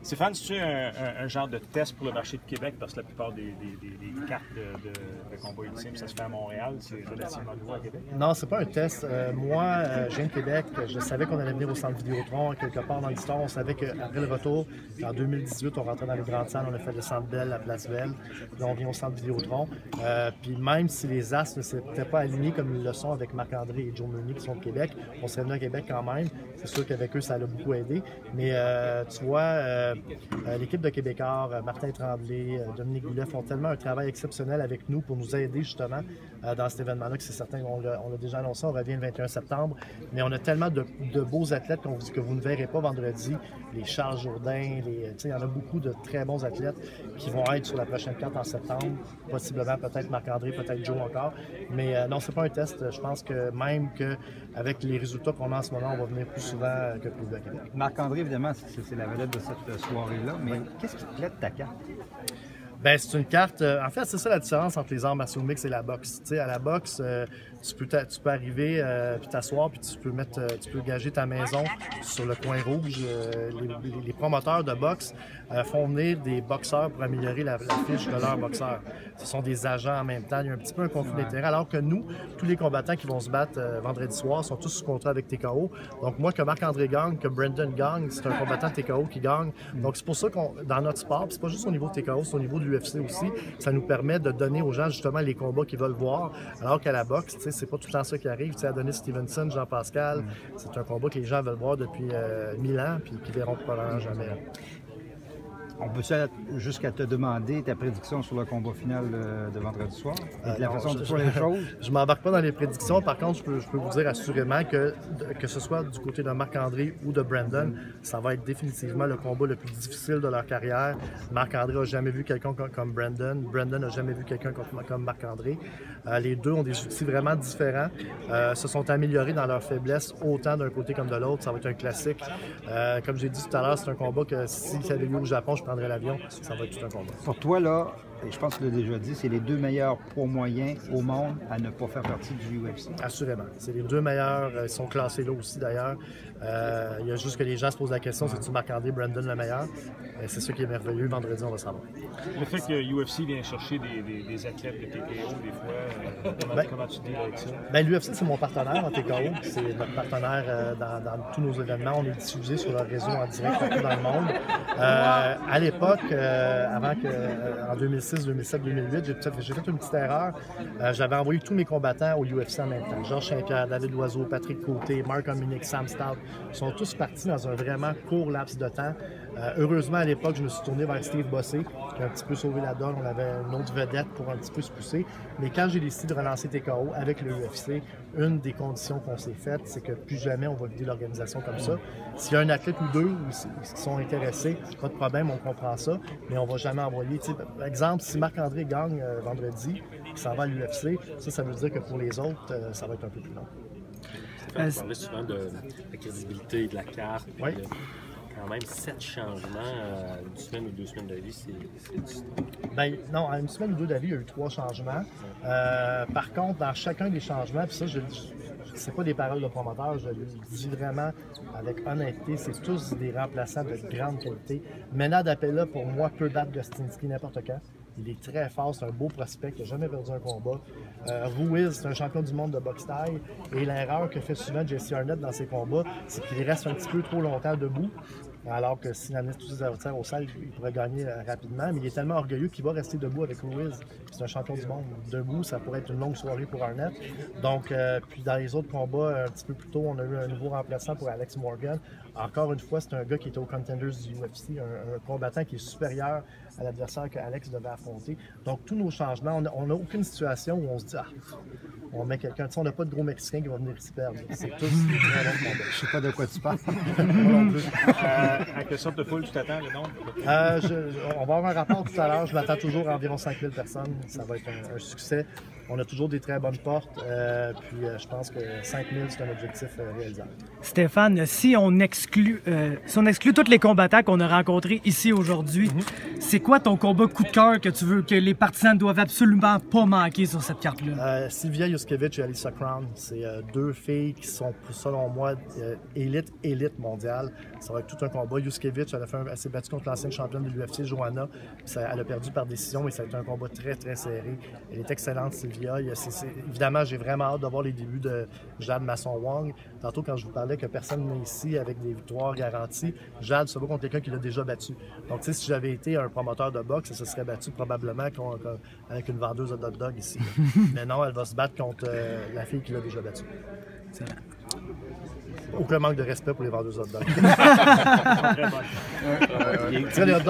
Stéphane, c'est-tu un genre de test pour le marché de Québec? Parce que la plupart des cartes de combat ultime, ça se fait à Montréal. C'est relativement nouveau à Québec. Non, c'est pas un test. Moi, je viens de Québec. Je savais qu'on allait venir au Centre Vidéotron. Quelque part dans l'histoire, on savait qu'après le retour, en 2018, on rentrait dans les grandes salles. On a fait le Centre Bell, la Place Bell. Là, on vient au Centre Vidéotron. Puis même si les As ne s'étaient pas alignés comme ils le sont avec Marc-André et Joe Meunier qui sont de Québec, on serait venu à Québec quand même. C'est sûr qu'avec eux, ça l'a beaucoup aidé. Mais tu vois, l'équipe de Québécois, Martin Tremblay, Dominique Goulet font tellement un travail exceptionnel avec nous pour nous aider justement dans cet événement-là, que c'est certain, on l'a déjà annoncé, on revient le 21 septembre, mais on a tellement de beaux athlètes que vous ne verrez pas vendredi, les Charles Jourdain, il y en a beaucoup de très bons athlètes qui vont être sur la prochaine carte en septembre, possiblement peut-être Marc-André, peut-être Joe encore, mais non, c'est pas un test, je pense que même qu'avec les résultats qu'on a en ce moment, on va venir plus souvent que prévu à Québec. Marc-André, évidemment, c'est la vedette de cette soirée-là, mais qu'est-ce qui te plaît de ta carte? Ben, c'est une carte. En fait, c'est ça la différence entre les arts martiaux mixtes et la boxe. Tu sais, à la boxe, tu peux arriver puis t'asseoir puis tu peux gager ta maison sur le coin rouge. Les promoteurs de boxe font venir des boxeurs pour améliorer la fiche de leurs boxeurs. Ce sont des agents en même temps. Il y a un petit peu un conflit d'intérêt. Alors que nous, tous les combattants qui vont se battre vendredi soir sont tous sous contrat avec TKO. Donc moi, que Marc-André gagne, que Brandon gagne, c'est un combattant de TKO qui gagne. Donc c'est pour ça qu'on dans notre sport, c'est pas juste au niveau de TKO, c'est au niveau de l'UFC aussi. Ça nous permet de donner aux gens justement les combats qu'ils veulent voir. Alors qu'à la boxe, c'est pas tout le temps ça qui arrive. Tu sais, Adonis Stevenson, Jean-Pascal, c'est un combat que les gens veulent voir depuis 1000 ans puis qu'ils verront probablement jamais. On peut jusqu'à te demander ta prédiction sur le combat final de vendredi soir? Et la façon de faire les choses? Je ne m'embarque pas dans les prédictions. Par contre, je peux vous dire assurément que ce soit du côté de Marc-André ou de Brandon, ça va être définitivement le combat le plus difficile de leur carrière. Marc-André n'a jamais vu quelqu'un comme Brandon. Brandon n'a jamais vu quelqu'un comme Marc-André. Les deux ont des outils vraiment différents. Se sont améliorés dans leurs faiblesses, autant d'un côté comme de l'autre. Ça va être un classique. Comme j'ai dit tout à l'heure, c'est un combat que si ça avait lieu au Japon, je prendrais l'avion. Ça va être tout un combat. Pour toi, là, et je pense que tu l'as déjà dit, c'est les deux meilleurs poids moyens au monde à ne pas faire partie du UFC. Assurément. C'est les deux meilleurs. Ils sont classés là aussi, d'ailleurs. Il y a juste que les gens se posent la question, c'est-tu Marc-André, Brandon le meilleur? C'est ça qui est merveilleux. Vendredi, on va savoir. Le fait que UFC vient chercher des athlètes de TKO, des fois, comment tu dis avec ça? Ben, l'UFC, c'est mon partenaire en TKO. C'est notre partenaire dans tous nos événements. On est diffusé sur leur réseau en direct partout dans le monde. À l'époque, en 2006, 2007, 2008, j'ai fait une petite erreur. J'avais envoyé tous mes combattants au UFC en même temps. Georges Saint-Pierre, David Loiseau, Patrick Côté, Marc-Dominique, Sam Stout sont tous partis dans un vraiment court laps de temps. Heureusement, à l'époque, je me suis tourné vers Steve Bossé, qui a un petit peu sauvé la donne. On avait une autre vedette pour un petit peu se pousser. Mais quand j'ai décidé de relancer TKO avec le UFC, une des conditions qu'on s'est faites, c'est que plus jamais on va vider l'organisation comme ça. S'il y a un athlète ou deux qui sont intéressés, pas de problème, on comprend ça, mais on ne va jamais envoyer. Par exemple, si Marc-André gagne vendredi, qui s'en va à l'UFC, ça veut dire que pour les autres, ça va être un peu plus long. On parlait souvent de la crédibilité de la carte. Oui. Quand même 7 changements une semaine ou 2 semaines d'avis, c'est du stock. Ben, non, en une semaine ou deux d'avis, il y a eu 3 changements. Par contre, dans chacun des changements, puis ça, c'est pas des paroles de promoteur, je le dis vraiment avec honnêteté, c'est tous des remplaçants de grande qualité. Ménard d'Appella, pour moi, peut battre Gostinski n'importe quand. Il est très fort, c'est un beau prospect, il n'a jamais perdu un combat. Ruiz, c'est un champion du monde de boxe taille. Et l'erreur que fait souvent Jesse Arnett dans ses combats, c'est qu'il reste un petit peu trop longtemps debout. Alors que s'il amène tous ses adversaires au sol, il pourrait gagner rapidement. Mais il est tellement orgueilleux qu'il va rester debout avec Ruiz. C'est un champion du monde. Debout, ça pourrait être une longue soirée pour Arnett. Donc, puis dans les autres combats, un petit peu plus tôt, on a eu un nouveau remplaçant pour Alex Morgan. Encore une fois, c'est un gars qui était au Contenders du UFC, un combattant qui est supérieur à l'adversaire que Alex devait affronter. Donc, tous nos changements, on n'a aucune situation où on se dit on met quelqu'un. Tu sais, on n'a pas de gros Mexicain qui va venir ici perdre. C'est tous des très bons combats. Je sais pas de quoi tu parles. non plus. À quelle sorte de foule tu t'attends, le nombre? On va avoir un rapport tout à l'heure. Je m'attends toujours à environ 5000 personnes. Ça va être un succès. On a toujours des très bonnes portes. Puis je pense que 5000, c'est un objectif réalisable. Stéphane, si on exclut tous les combattants qu'on a rencontrés ici aujourd'hui, c'est quoi ton combat coup de cœur que tu veux que les partisans ne doivent absolument pas manquer sur cette carte-là? Silvia Juskevich et Alyssa Crown, c'est deux filles qui sont, selon moi, élite mondiale. Ça va être tout un combat. Juskevich, elle s'est battue contre l'ancienne championne de l'UFC, Joanna. Elle a perdu par décision, mais ça a été un combat très, très serré. Elle est excellente, Silvia. Évidemment, j'ai vraiment hâte de voir les débuts de Jade Masson-Wong. Tantôt, quand je vous parlais que personne n'est ici avec des victoires garanties, Jade se bat contre quelqu'un qui l'a déjà battu. Donc, tu sais, si j'avais été un promoteur de boxe, elle se serait battu probablement avec une vendeuse de hot dog ici. Mais non, elle va se battre contre la fille qui l'a déjà battue. Aucun manque de respect pour les vendeuses de hot dog. Très bonne. Tirez les hot dogs.